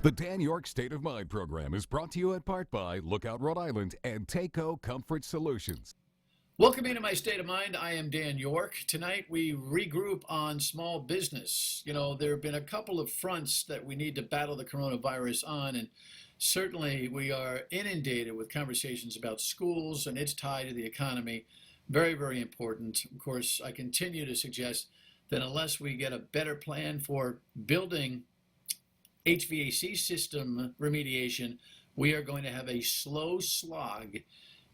The Dan Yorke State of Mind program is brought to you in part by Lookout Rhode Island and Takeo Comfort Solutions. Welcome into my State of Mind. I am Dan Yorke. Tonight we regroup on small business. You know, there have been a couple of fronts that we need to battle the coronavirus on, and certainly we are inundated with conversations about schools and its tie to the economy. Very, very important. Of course, I continue to suggest that unless we get a better plan for building HVAC system remediation, we are going to have a slow slog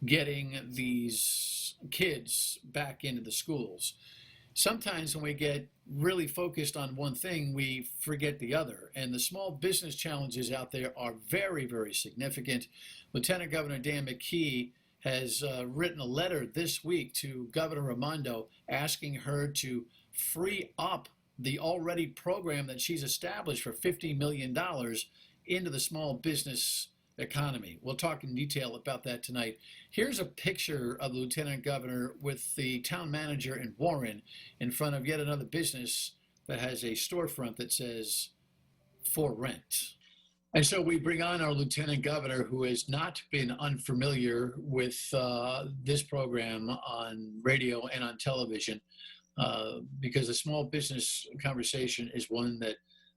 getting these kids back into the schools. Sometimes when we get really focused on one thing, we forget the other. And the small business challenges out there are very, very significant. Lieutenant Governor Dan McKee has written a letter this week to Governor Raimondo asking her to free up the already program that she's established for $50 million into the small business economy. We'll talk in detail about that tonight. Here's a picture of the Lieutenant Governor with the town manager in Warren in front of yet another business that has a storefront that says for rent. And so we bring on our Lieutenant Governor, who has not been unfamiliar with this program on radio and on television, because the small business conversation is one that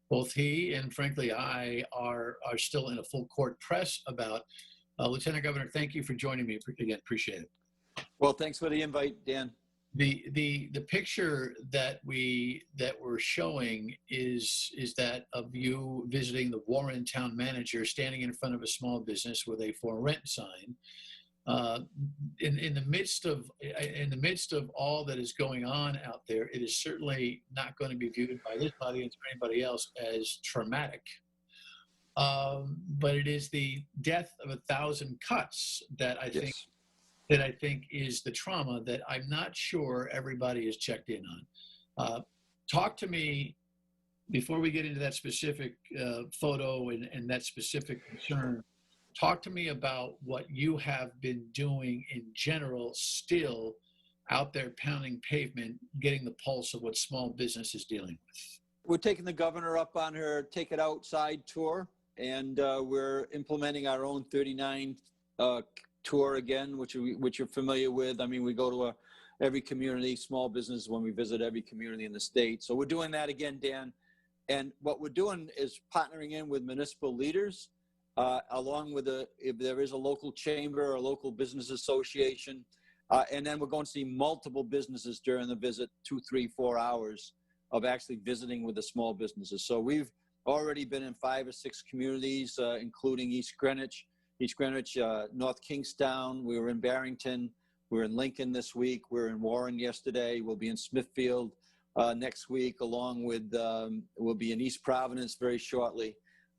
both he and frankly I are still in a full court press about. Lieutenant Governor, thank you for joining me again. Appreciate it. Well, thanks for the invite, Dan. The picture that we're showing is that of you visiting the Warren town manager standing in front of a small business with a for rent sign. In the midst of all that is going on out there, it is certainly not going to be viewed by this audience or anybody else as traumatic. But it is the death of 1,000 cuts that I think is the trauma that I'm not sure everybody is checked in on. Talk to me before we get into that specific photo and that specific concern. Talk to me about what you have been doing in general, still out there pounding pavement, getting the pulse of what small business is dealing with. We're taking the governor up on her Take It Outside tour, and we're implementing our own 39 tour again, which you're familiar with. I mean, we go to every community, small business, when we visit every community in the state. So we're doing that again, Dan. And what we're doing is partnering in with municipal leaders, along with if there is a local chamber or a local business association. And then we're going to see multiple businesses during the visit, 2, 3, 4 hours of actually visiting with the small businesses. So we've already been in 5 or 6 communities, including East Greenwich, North Kingstown. We were in Barrington. We were in Lincoln this week. We were in Warren yesterday. We'll be in Smithfield next week, along with, we'll be in East Providence very shortly.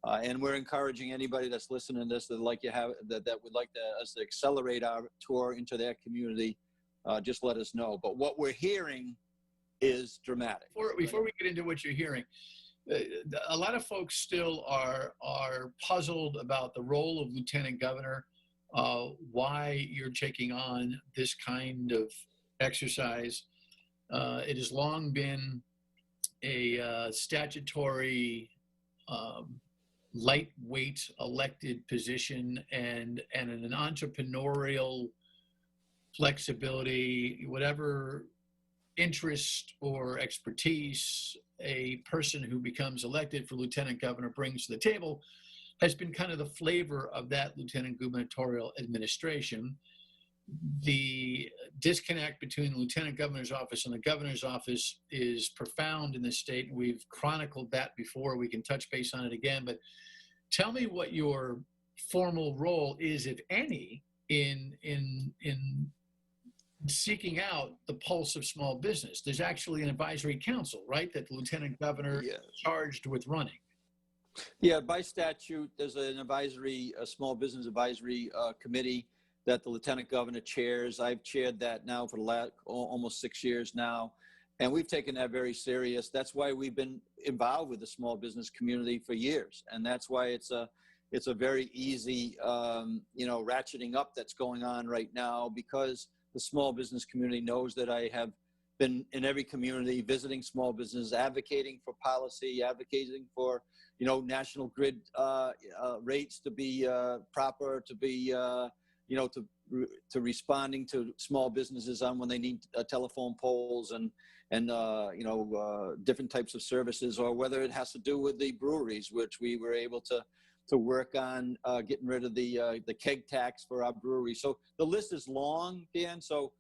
And we're encouraging anybody that's listening to this that would like us to accelerate our tour into their community. Just let us know. But what we're hearing is dramatic. Before we get into what you're hearing, a lot of folks still are puzzled about the role of Lieutenant Governor, why you're taking on this kind of exercise. It has long been a statutory lightweight elected position and an entrepreneurial flexibility, whatever interest or expertise a person who becomes elected for lieutenant governor brings to the table has been kind of the flavor of that lieutenant gubernatorial administration. The disconnect between the lieutenant governor's office and the governor's office is profound in this state. We've chronicled that before. We can touch base on it again, but tell me what your formal role is, if any, in seeking out the pulse of small business. There's actually an advisory council, right, that the lieutenant governor is charged with running. Yeah, by statute, there's a small business advisory committee that the lieutenant governor chairs. I've chaired that now for the last almost 6 years now, and we've taken that very serious. That's why we've been involved with the small business community for years, and that's why it's a very easy ratcheting up that's going on right now, because the small business community knows that I have been in every community visiting small businesses, advocating for policy, advocating for national grid rates to be proper, to be, to responding to small businesses on when they need telephone poles and different types of services, or whether it has to do with the breweries, which we were able to work on getting rid of the keg tax for our brewery. So the list is long, Dan. So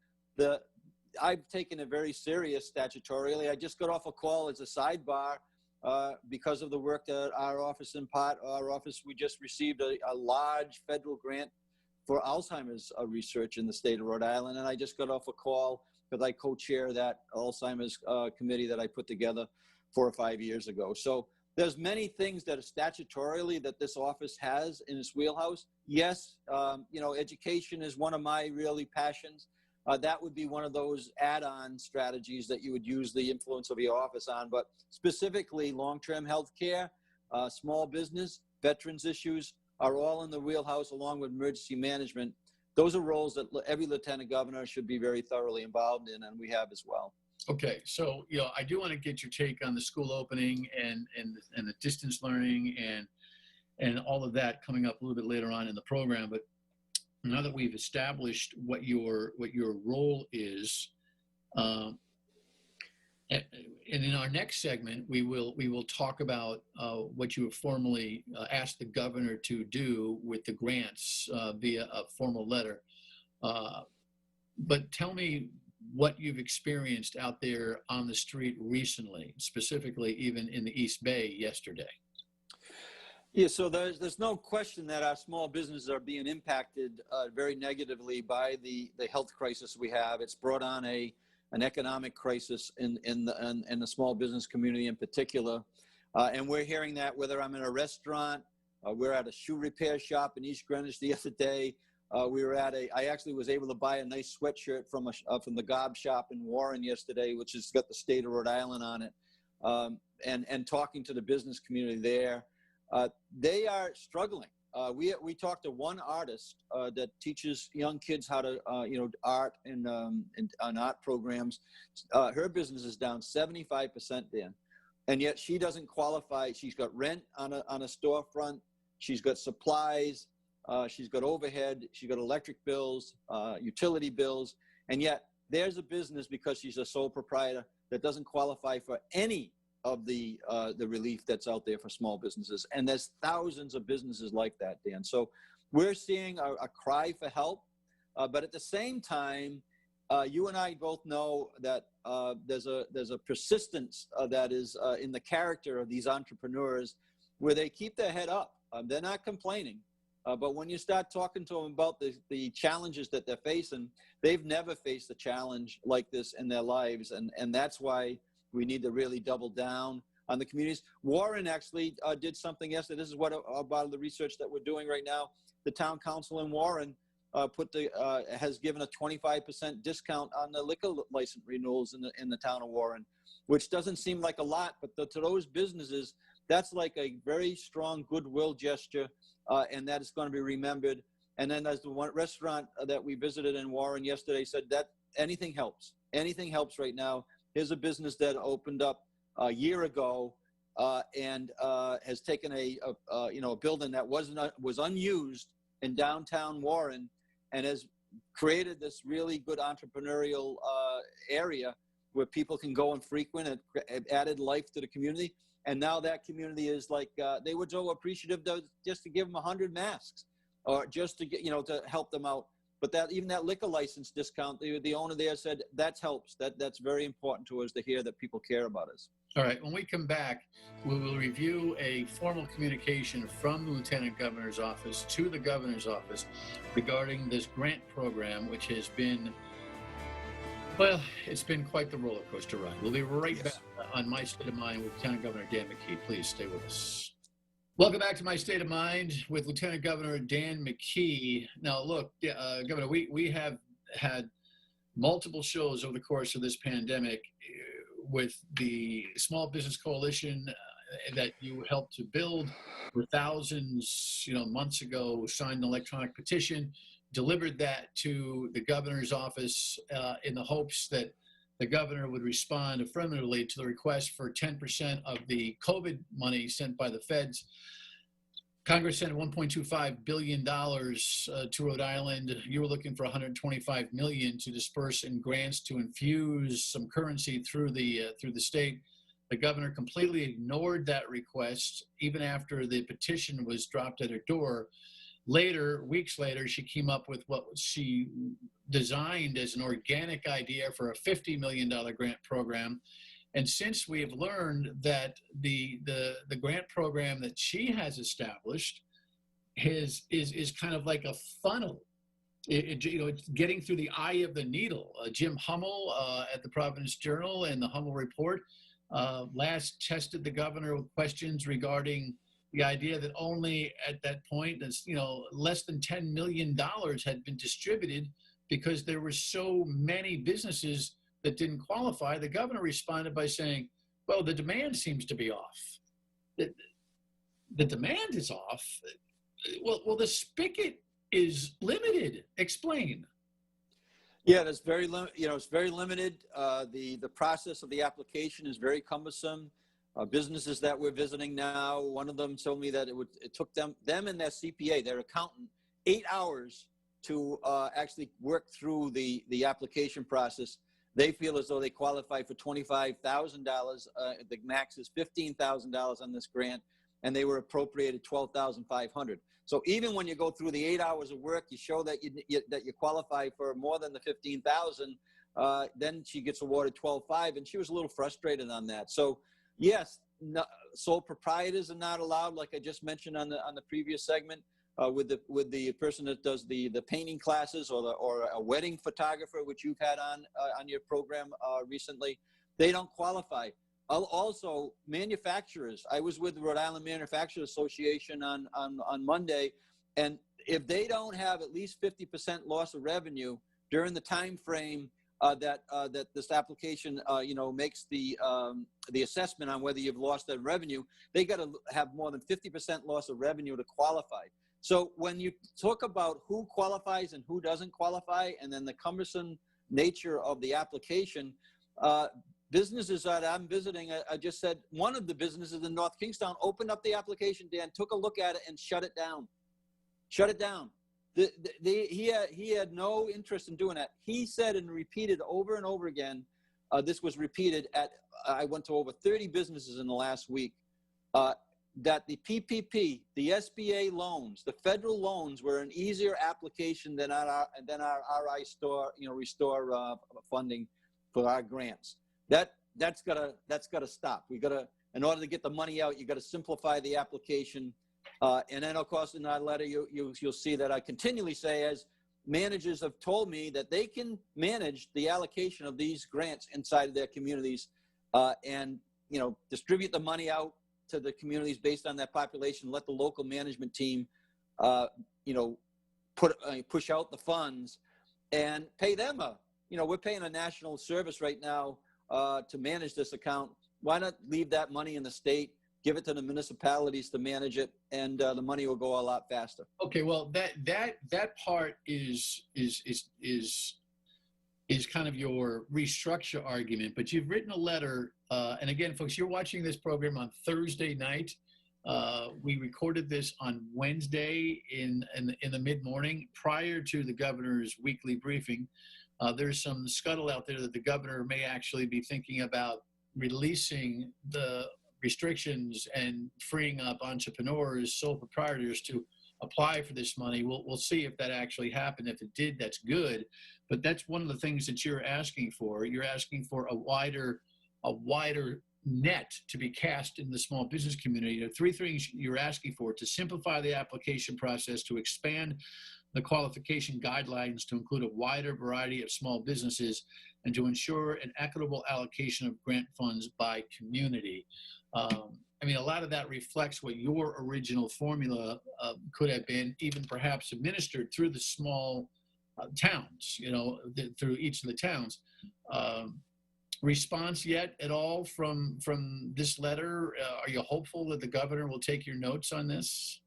I've taken it very serious statutorily. I just got off a call as a sidebar because of the work that our office we just received a large federal grant for Alzheimer's research in the state of Rhode Island. And I just got off a call because I co-chair that Alzheimer's committee that I put together 4 or 5 years ago. So there's many things that are statutorily that this office has in its wheelhouse. Yes, education is one of my really passions. That would be one of those add-on strategies that you would use the influence of your office on. But specifically, long-term health care, small business, veterans issues are all in the wheelhouse, along with emergency management. Those are roles that every lieutenant governor should be very thoroughly involved in, and we have as well. Okay, so I do want to get your take on the school opening and the distance learning and all of that coming up a little bit later on in the program. But now that we've established what your role is, and in our next segment, we will talk about what you have formally asked the governor to do with the grants via a formal letter. But tell me what you've experienced out there on the street recently, specifically even in the East Bay yesterday. Yeah, so there's no question that our small businesses are being impacted very negatively by the health crisis we have. It's brought on an economic crisis in the small business community in particular, and we're hearing that whether I'm in a restaurant, we're at a shoe repair shop in East Greenwich the other day. I actually was able to buy a nice sweatshirt from the Gov shop in Warren yesterday, which has got the state of Rhode Island on it, and talking to the business community there. They are struggling. We talked to one artist that teaches young kids how to, art and on art programs. Her business is down 75%, Dan, and yet she doesn't qualify. She's got rent on a storefront. She's got supplies. She's got overhead. She's got electric bills, utility bills, and yet there's a business because she's a sole proprietor that doesn't qualify for any of the relief that's out there for small businesses. And there's thousands of businesses like that, Dan. So we're seeing a cry for help, but at the same time, you and I both know that there's a persistence that is in the character of these entrepreneurs where they keep their head up. They're not complaining. But when you start talking to them about the challenges that they're facing, they've never faced a challenge like this in their lives. And that's why we need to really double down on the communities. Warren actually did something yesterday. This is what about the research that we're doing right now. The town council in Warren has given a 25% discount on the liquor license renewals in the town of Warren, which doesn't seem like a lot, but to those businesses, that's like a very strong goodwill gesture, and that is going to be remembered. And then as the one restaurant that we visited in Warren yesterday said that anything helps right now. Here's a business that opened up a year ago and has taken a building that was unused in downtown Warren and has created this really good entrepreneurial area where people can go and frequent and added life to the community. And now that community is like, they were so appreciative just to give them 100 masks or just to get, to help them out. But even that liquor license discount, the owner there said that helps. That's very important to us to hear that people care about us. All right. When we come back, we will review a formal communication from the Lieutenant Governor's office to the Governor's office regarding this grant program, which has been, well, it's been quite the roller coaster ride. We'll be right back on My State of Mind with Lieutenant Governor Dan McKee. Please stay with us. Welcome back to My State of Mind with Lieutenant Governor Dan McKee. Now, look, Governor, we have had multiple shows over the course of this pandemic with the Small Business Coalition that you helped to build, where thousands, months ago signed an electronic petition, delivered that to the governor's office in the hopes that the governor would respond affirmatively to the request for 10% of the COVID money sent by the feds. Congress sent $1.25 billion to Rhode Island. You were looking for $125 million to disperse in grants to infuse some currency through the state. The governor completely ignored that request, even after the petition was dropped at her door. Later, weeks later, she came up with what she designed as an organic idea for a $50 million grant program. And since we have learned that the grant program that she has established is kind of like a funnel, it's getting through the eye of the needle. Jim Hummel at the Providence Journal and the Hummel Report last tested the governor with questions regarding the idea that only at that point, less than $10 million had been distributed because there were so many businesses that didn't qualify. The governor responded by saying, well, the demand seems to be off. The demand is off. Well, the spigot is limited. Explain. Yeah, it's very it's very limited. The process of the application is very cumbersome. Businesses that we're visiting now, one of them told me that it took them and their CPA, their accountant, 8 hours to actually work through the application process. They feel as though they qualify for $25,000. The max is $15,000 on this grant, and they were appropriated $12,500. So even when you go through the 8 hours of work, you show that you qualify for more than the $15,000. Then she gets awarded $12,500, and she was a little frustrated on that. So yes, sole proprietors are not allowed, like I just mentioned on the previous segment. With the person that does the painting classes or a wedding photographer, which you've had on your program recently, they don't qualify. Also, manufacturers. I was with the Rhode Island Manufacturers Association on Monday, and if they don't have at least 50% loss of revenue during the time frame that this application makes the assessment on whether you've lost that revenue, they got to have more than 50% loss of revenue to qualify. So when you talk about who qualifies and who doesn't qualify, and then the cumbersome nature of the application, businesses that I'm visiting, I just said one of the businesses in North Kingstown opened up the application, Dan, took a look at it and shut it down. Shut it down. He had no interest in doing that. He said and repeated over and over again, this was repeated I went to over 30 businesses in the last week, that the PPP, the SBA loans, the federal loans were an easier application than our restore funding for our grants. That's gotta stop. We gotta, in order to get the money out, you gotta simplify the application. And then of course in our letter you'll see that I continually say, as managers have told me, that they can manage the allocation of these grants inside of their communities, and distribute the money out to the communities based on that population. Let the local management team, push out the funds and pay them we're paying a national service right now to manage this account. Why not leave that money in the state, give it to the municipalities to manage it, and the money will go a lot faster. Okay, well that part is kind of your restructure argument, but you've written a letter, and again, folks, you're watching this program on Thursday night. We recorded this on Wednesday in the mid-morning prior to the governor's weekly briefing. There's some scuttle out there that the governor may actually be thinking about releasing the restrictions and freeing up entrepreneurs, sole proprietors to apply for this money. We'll see if that actually happened. If it did, that's good. But that's one of the things that you're asking for. You're asking for a wider net to be cast in the small business community. There are three things you're asking for: to simplify the application process, to expand the qualification guidelines to include a wider variety of small businesses, and to ensure an equitable allocation of grant funds by community. A lot of that reflects what your original formula could have been, even perhaps administered through the small towns, through each of the towns. Response yet at all from this letter? Are you hopeful that the governor will take your notes on this?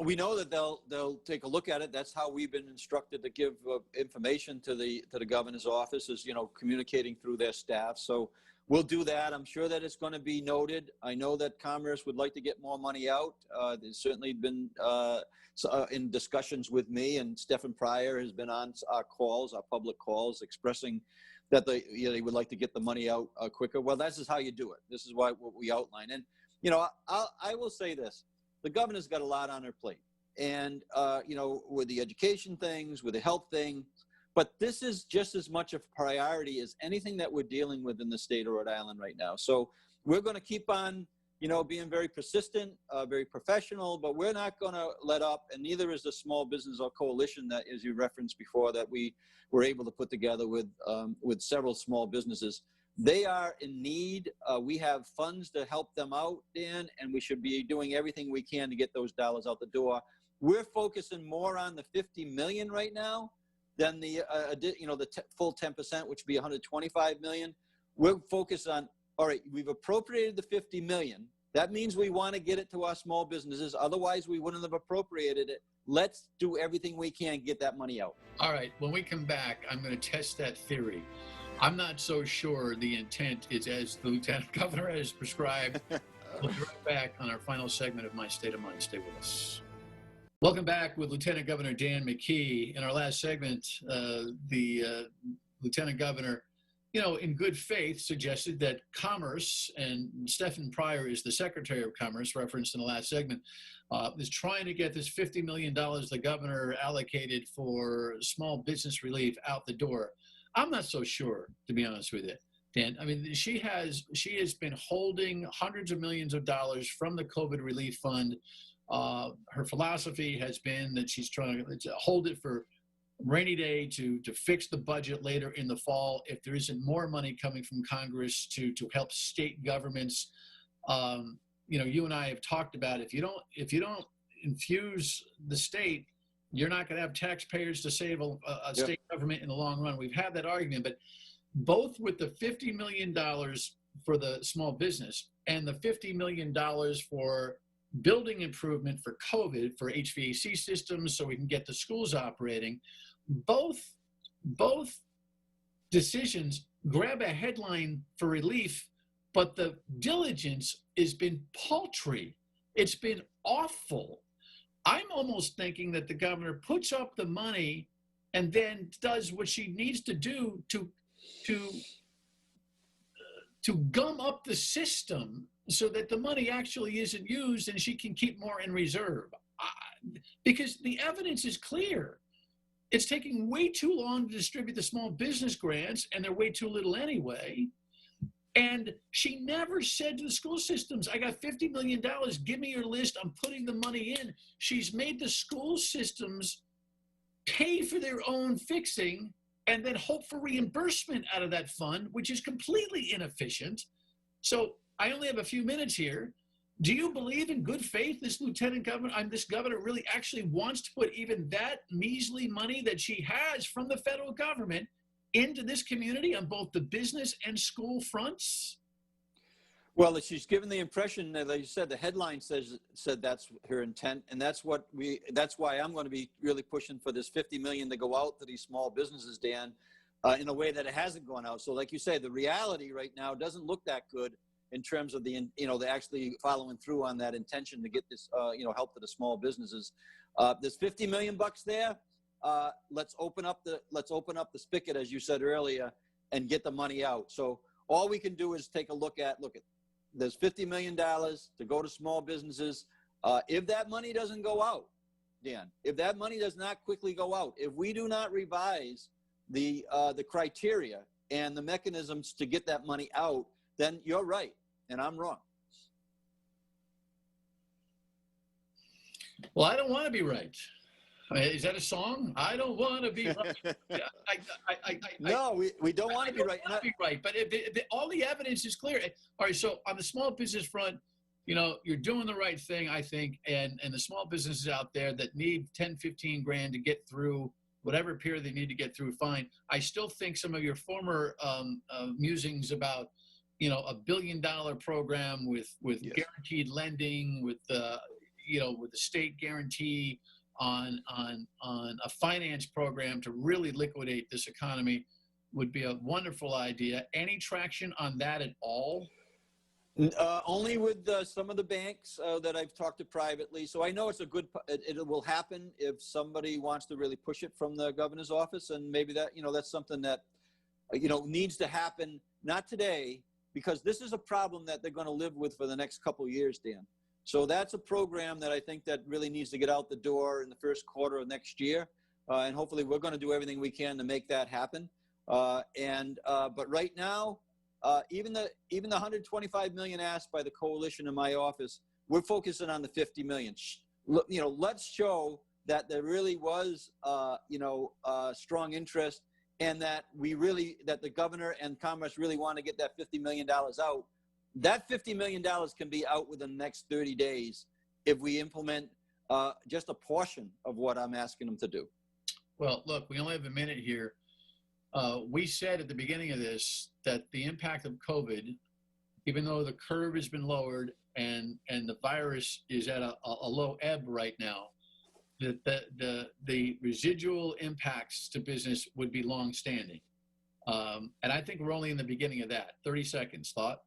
We know that they'll take a look at it. That's how we've been instructed to give information to the governor's office, is communicating through their staff. So we'll do that. I'm sure that it's going to be noted. I know that Commerce would like to get more money out. There's certainly been in discussions with me, and Stephen Pryor has been on our calls, our public calls, expressing that they would like to get the money out quicker. Well, this is how you do it. This is what we outline. And I will say this. The governor's got a lot on her plate, and with the education things, with the health thing, but this is just as much a priority as anything that we're dealing with in the state of Rhode Island right now. So we're going to keep on, being very persistent, very professional, but we're not going to let up, and neither is the small business or coalition that, as you referenced before, that we were able to put together with several small businesses. They are in need. We have funds to help them out, Dan, and we should be doing everything we can to get those dollars out the door. We're focusing more on the 50 million right now than the full 10%, which would be 125 million. We're focused on, all right, we've appropriated the 50 million. That means we want to get it to our small businesses. Otherwise, we wouldn't have appropriated it. Let's do everything we can to get that money out. All right, when we come back, I'm going to test that theory. I'm not so sure the intent is as the Lieutenant Governor has prescribed. We'll be right back on our final segment of My State of Mind. Stay with us. Welcome back with Lieutenant Governor Dan McKee. In our last segment, the Lieutenant Governor, in good faith, suggested that Commerce, and Stephen Pryor is the Secretary of Commerce, referenced in the last segment, is trying to get this $50 million the governor allocated for small business relief out the door. I'm not so sure, to be honest with you, Dan. I mean, she has been holding hundreds of millions of dollars from the COVID relief fund. Her philosophy has been that she's trying to hold it for rainy day to fix the budget later in the fall if there isn't more money coming from Congress to help state governments. You and I have talked about if you don't infuse the state, you're not going to have taxpayers to save a state government in the long run. We've had that argument, but both with the $50 million for the small business and the $50 million for building improvement for COVID, for HVAC systems so we can get the schools operating, both decisions grab a headline for relief, but the diligence has been paltry. It's been awful. I'm almost thinking that the governor puts up the money and then does what she needs to do to gum up the system so that the money actually isn't used and she can keep more in reserve. Because the evidence is clear. It's taking way too long to distribute the small business grants, and they're way too little anyway. And she never said to the school systems, I got $50 million, give me your list, I'm putting the money in. She's made the school systems pay for their own fixing and then hope for reimbursement out of that fund, which is completely inefficient. So I only have a few minutes here. Do you believe in good faith this this governor really actually wants to put even that measly money that she has from the federal government into this community on both the business and school fronts? Well, she's given the impression that, like you said, the headline said that's her intent, and that's why I'm going to be really pushing for this $50 million to go out to these small businesses, Dan, in a way that it hasn't gone out. So, like you say, the reality right now doesn't look that good in terms of the actually following through on that intention to get this help to the small businesses. There's $50 million there. Let's open up the spigot, as you said earlier, and get the money out. So all we can do is take a look at there's $50 million to go to small businesses. If that money doesn't go out, Dan, if that money does not quickly go out, if we do not revise the criteria and the mechanisms to get that money out, then you're right and I'm wrong. Well, I don't want to be right. Is that a song? I don't want to be right. No, we don't want to be right. Be right, but all the evidence is clear. All right, so on the small business front, you're doing the right thing, I think, and the small businesses out there that need 10, 15 grand to get through whatever period they need to get through, fine. I still think some of your former musings about, $1 billion program with yes. guaranteed lending, with with the state guarantee on a finance program to really liquidate this economy would be a wonderful idea. Any traction on that at all? Only with some of the banks that I've talked to privately. So I know it's a good, it will happen if somebody wants to really push it from the governor's office. And maybe that, that's something that, needs to happen, not today, because this is a problem that they're going to live with for the next couple of years, Dan. So that's a program that I think that really needs to get out the door in the first quarter of next year. And hopefully we're going to do everything we can to make that happen. But right now, even the 125 million asked by the coalition in my office, we're focusing on the 50 million. Let's show that there really was, strong interest, and that that the governor and Commerce really want to get that $50 million out. That $50 million can be out within the next 30 days if we implement just a portion of what I'm asking them to do. Well, look, we only have a minute here. We said at the beginning of this that the impact of COVID, even though the curve has been lowered and the virus is at a low ebb right now, that the residual impacts to business would be long-standing. And I think we're only in the beginning of that. 30 seconds, thought?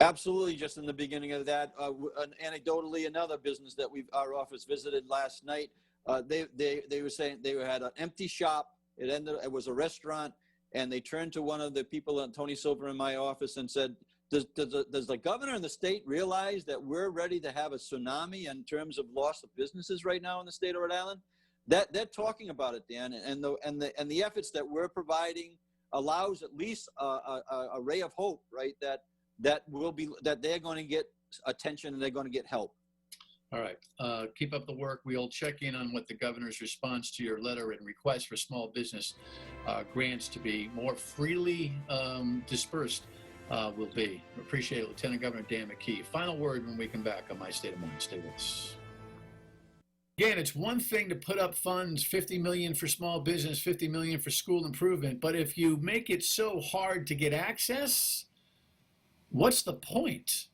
Absolutely, just in the beginning of that. Anecdotally, another business that our office visited last night, they were saying they had an empty shop. It was a restaurant, and they turned to one of the people, Tony Silver, in my office, and said, does the governor and the state realize that we're ready to have a tsunami in terms of loss of businesses right now in the state of Rhode Island? That they're talking about it, Dan, and the efforts that we're providing allows at least a ray of hope, right? That they're going to get attention and they're going to get help. All right. Keep up the work. We'll check in on what the governor's response to your letter and request for small business grants to be more freely dispersed will be. Appreciate it, Lieutenant Governor Dan McKee. Final word when we come back on My State of Mind. Stay with us. Again, it's one thing to put up funds, $50 million for small business, $50 million for school improvement, but if you make it so hard to get access, what's the point?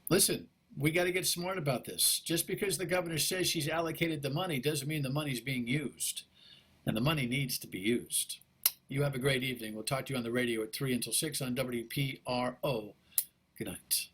Listen, we got to get smart about this. Just because the governor says she's allocated the money doesn't mean the money's being used. And the money needs to be used. You have a great evening. We'll talk to you on the radio at 3 until 6 on WPRO. Good night.